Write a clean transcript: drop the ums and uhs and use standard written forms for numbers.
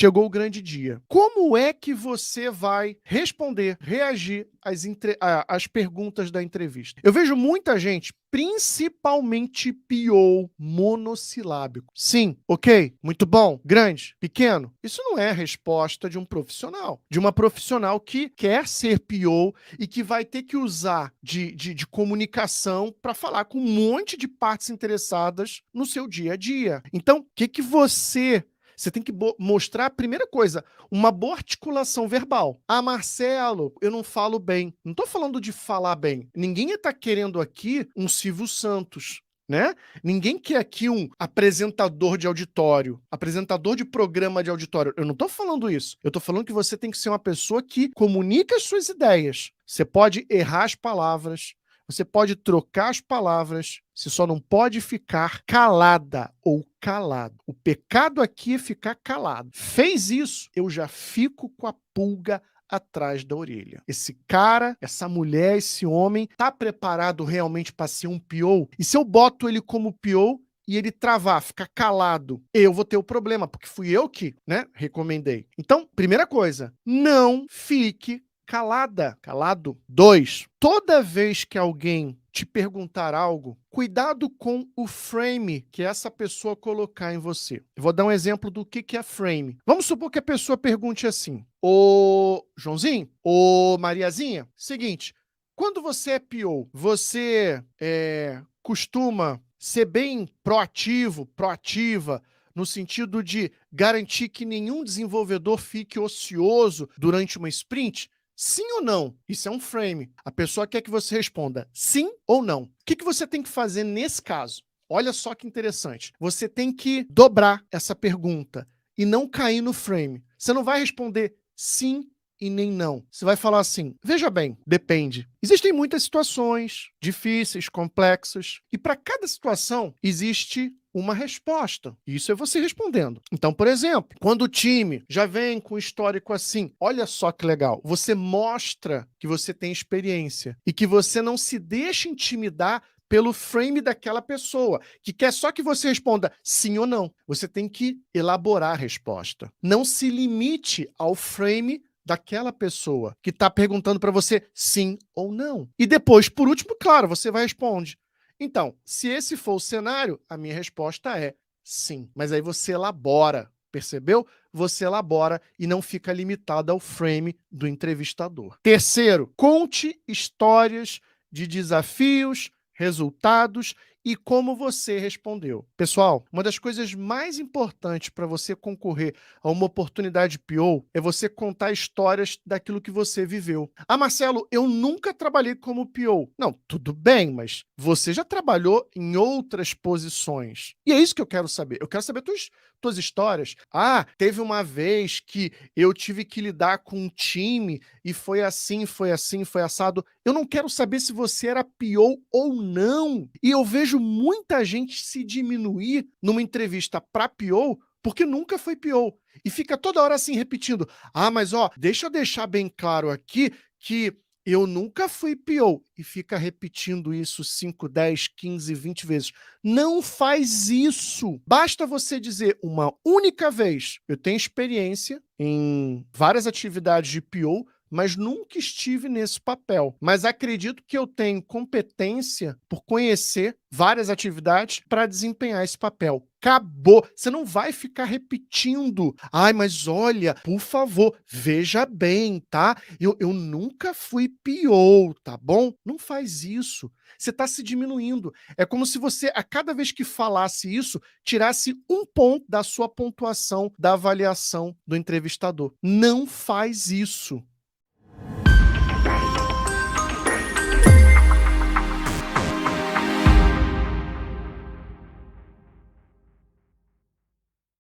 chegou o grande dia. Como é que você vai responder, reagir às perguntas da entrevista? Eu vejo muita gente, principalmente PO monossilábico. Sim, ok, muito bom, grande, pequeno. Isso não é a resposta de um profissional. De uma profissional que quer ser PO e que vai ter que usar de comunicação para falar com um monte de partes interessadas no seu dia a dia. Então, o que você tem que mostrar, a primeira coisa, uma boa articulação verbal. Ah, Marcelo, eu não falo bem. Não estou falando de falar bem. Ninguém está querendo aqui um Silvio Santos, né? Ninguém quer aqui um apresentador de auditório, apresentador de programa de auditório. Eu não estou falando isso. Eu estou falando que você tem que ser uma pessoa que comunica as suas ideias. Você pode errar as palavras, você pode trocar as palavras, você só não pode ficar calada ou calado. O pecado aqui é ficar calado. Fez isso, eu já fico com a pulga atrás da orelha. Esse cara, essa mulher, esse homem, tá preparado realmente para ser um PO? E se eu boto ele como PO e ele travar, ficar calado, eu vou ter o problema, porque fui eu que, né, recomendei. Então, primeira coisa, não fique calada, calado. 2, toda vez que alguém te perguntar algo, cuidado com o frame que essa pessoa colocar em você. Eu vou dar um exemplo do que é frame. Vamos supor que a pessoa pergunte assim: ô Joãozinho, ô Mariazinha, seguinte, quando você é PO, você costuma ser bem proativo, proativa, no sentido de garantir que nenhum desenvolvedor fique ocioso durante uma sprint? Sim ou não? Isso é um frame. A pessoa quer que você responda sim ou não. O que você tem que fazer nesse caso? Olha só que interessante. Você tem que dobrar essa pergunta e não cair no frame. Você não vai responder sim e nem não. Você vai falar assim: veja bem, depende. Existem muitas situações difíceis, complexas, e para cada situação existe uma resposta. Isso é você respondendo. Então, por exemplo, quando o time já vem com um histórico assim, olha só que legal, você mostra que você tem experiência e que você não se deixa intimidar pelo frame daquela pessoa, que quer só que você responda sim ou não. Você tem que elaborar a resposta. Não se limite ao frame daquela pessoa que está perguntando para você sim ou não. E depois, por último, claro, você vai responder. Então, se esse for o cenário, a minha resposta é sim. Mas aí você elabora, percebeu? Você elabora e não fica limitado ao frame do entrevistador. Terceiro, conte histórias de desafios, resultados e como você respondeu. Pessoal, uma das coisas mais importantes para você concorrer a uma oportunidade PO é você contar histórias daquilo que você viveu. Ah, Marcelo, eu nunca trabalhei como PO. Não, tudo bem, mas você já trabalhou em outras posições. E é isso que eu quero saber. Eu quero saber tuas histórias. Ah, teve uma vez que eu tive que lidar com um time e foi assim, foi assim, foi assado. Eu não quero saber se você era PO ou não. E eu vejo muita gente se diminuir numa entrevista para PO porque nunca foi PO. E fica toda hora assim repetindo: ah, mas ó, deixa eu deixar bem claro aqui que eu nunca fui PO. E fica repetindo isso 5, 10, 15, 20 vezes. Não faz isso. Basta você dizer uma única vez: eu tenho experiência em várias atividades de PO, mas nunca estive nesse papel. Mas acredito que eu tenho competência por conhecer várias atividades para desempenhar esse papel. Acabou. Você não vai ficar repetindo. Ai, mas olha, por favor, veja bem, tá? Eu nunca fui PO, tá bom? Não faz isso. Você está se diminuindo. É como se você, a cada vez que falasse isso, tirasse um ponto da sua pontuação da avaliação do entrevistador. Não faz isso.